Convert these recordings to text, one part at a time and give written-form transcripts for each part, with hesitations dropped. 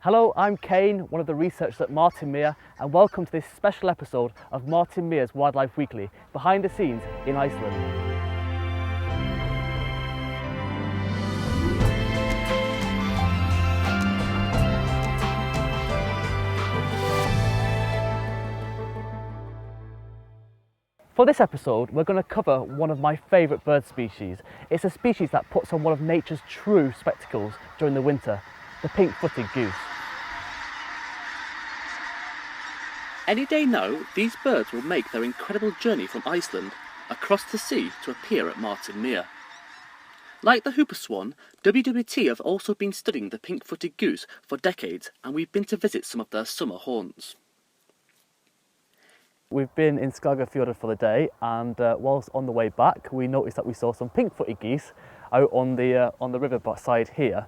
Hello, I'm Kane, one of the researchers at Martin Mere, and welcome to this special episode of Martin Mere's Wildlife Weekly, behind the scenes in Iceland. For this episode, we're going to cover one of my favourite bird species. It's a species that puts on one of nature's true spectacles during the winter, the pink-footed goose. Any day now, these birds will make their incredible journey from Iceland across the sea to appear at Martin Mere. Like the hooper swan, WWT have also been studying the pink-footed goose for decades, and we've been to visit some of their summer haunts. We've been in Skagafjörður for the day, and whilst on the way back we noticed that we saw some pink-footed geese out on the river side here.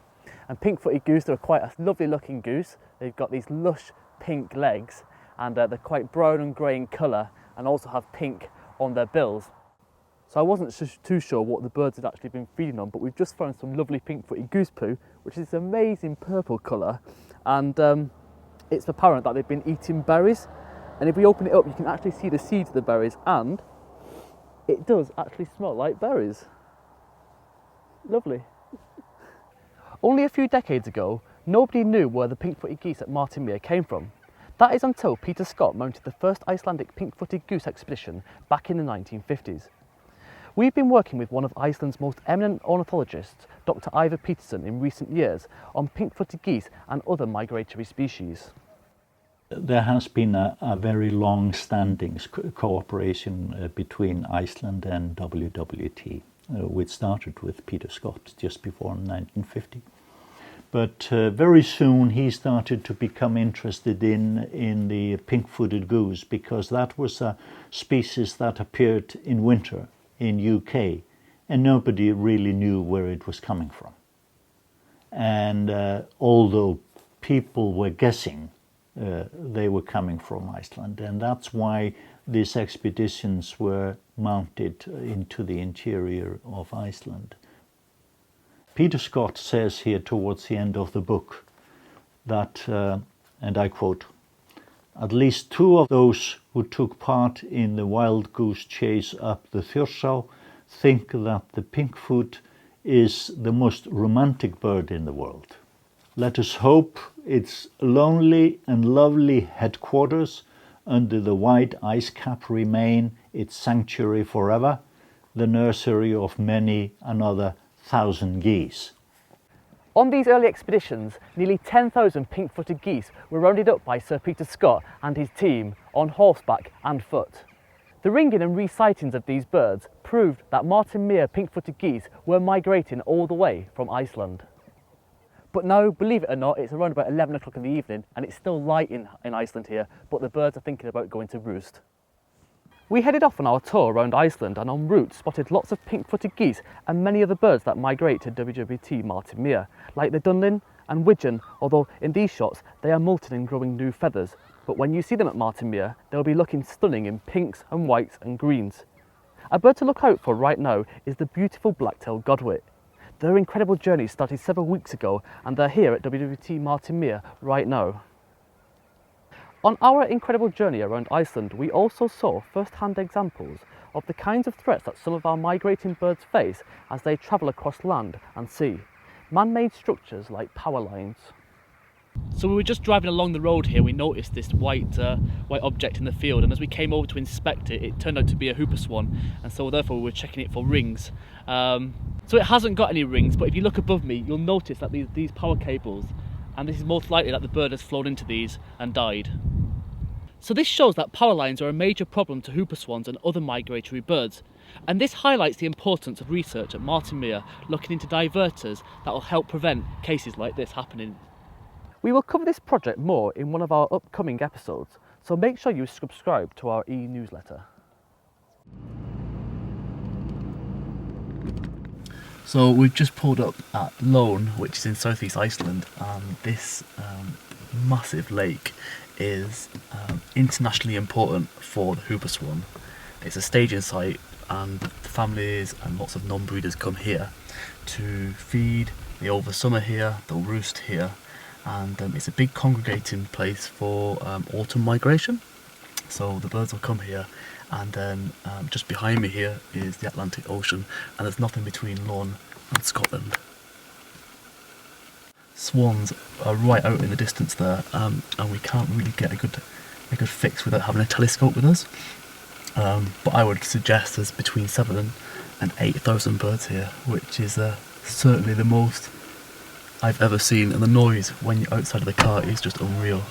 And pink-footed goose, they're quite a lovely looking goose. They've got these lush pink legs, and they're quite brown and grey in colour, and also have pink on their bills. So I wasn't too sure what the birds had actually been feeding on, but we've just found some lovely pink-footed goose poo, which is this amazing purple colour, and it's apparent that they've been eating berries. And if we open it up, you can actually see the seeds of the berries, and it does actually smell like berries. Lovely. Only a few decades ago, nobody knew where the pink-footed geese at Martin Mere came from. That is until Peter Scott mounted the first Icelandic pink-footed goose expedition back in the 1950s. We've been working with one of Iceland's most eminent ornithologists, Dr. Ivar Peterson, in recent years on pink-footed geese and other migratory species. There has been a very long-standing cooperation between Iceland and WWT, which started with Peter Scott just before 1950. But very soon he started to become interested in the pink-footed goose, because that was a species that appeared in winter in UK, and nobody really knew where it was coming from. And although people were guessing, they were coming from Iceland, and that's why these expeditions were mounted into the interior of Iceland. Peter Scott says here towards the end of the book that, and I quote, "At least two of those who took part in the wild goose chase up the Þjórsá think that the pinkfoot is the most romantic bird in the world. Let us hope its lonely and lovely headquarters under the white ice cap remain its sanctuary forever, the nursery of many another 1,000 geese." On these early expeditions, nearly 10,000 pink-footed geese were rounded up by Sir Peter Scott and his team on horseback and foot. The ringing and re-sightings of these birds proved that Martin Mere pink-footed geese were migrating all the way from Iceland. But now, believe it or not, it's around about 11 o'clock in the evening and it's still light in Iceland here, but the birds are thinking about going to roost. We headed off on our tour around Iceland, and en route spotted lots of pink-footed geese and many other birds that migrate to WWT Martin Mere, like the dunlin and widgeon, although in these shots they are molting and growing new feathers. But when you see them at Martin Mere, they'll be looking stunning in pinks and whites and greens. A bird to look out for right now is the beautiful black-tailed godwit. Their incredible journey started several weeks ago, and they're here at WWT Martin Mere right now. On our incredible journey around Iceland, we also saw first-hand examples of the kinds of threats that some of our migrating birds face as they travel across land and sea. Man-made structures like power lines. So we were just driving along the road here, we noticed this white object in the field, and as we came over to inspect it, it turned out to be a hooper swan, and so therefore we were checking it for rings. So it hasn't got any rings, but if you look above me, you'll notice that these power cables, and this is most likely that the bird has flown into these and died. So this shows that power lines are a major problem to hooper swans and other migratory birds, and this highlights the importance of research at Martin Mere looking into diverters that will help prevent cases like this happening. We will cover this project more in one of our upcoming episodes, so make sure you subscribe to our e-newsletter. So we've just pulled up at Lón, which is in southeast Iceland, and this massive lake is internationally important for the hooper swan. It's a staging site, and families and lots of non-breeders come here to feed. They over summer here, they'll roost here, and it's a big congregating place for autumn migration. So the birds will come here, and then just behind me here is the Atlantic Ocean, and there's nothing between Lorne and Scotland. Swans are right out in the distance there, and we can't really get a good fix without having a telescope with us. But I would suggest there's between 7,000 and 8,000 birds here, which is certainly the most I've ever seen, and the noise when you're outside of the car is just unreal.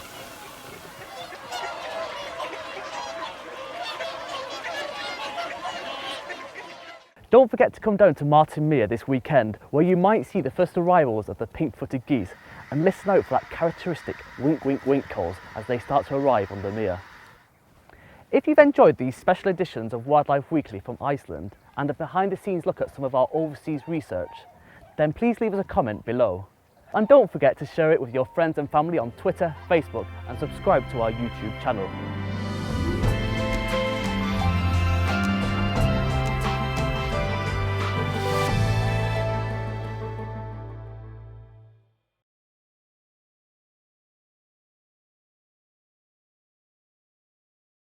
Don't forget to come down to Martin Mere this weekend, where you might see the first arrivals of the pink-footed geese, and listen out for that characteristic wink wink wink calls as they start to arrive on the mere. If you've enjoyed these special editions of Wildlife Weekly from Iceland and a behind the scenes look at some of our overseas research, then please leave us a comment below. And don't forget to share it with your friends and family on Twitter, Facebook, and subscribe to our YouTube channel.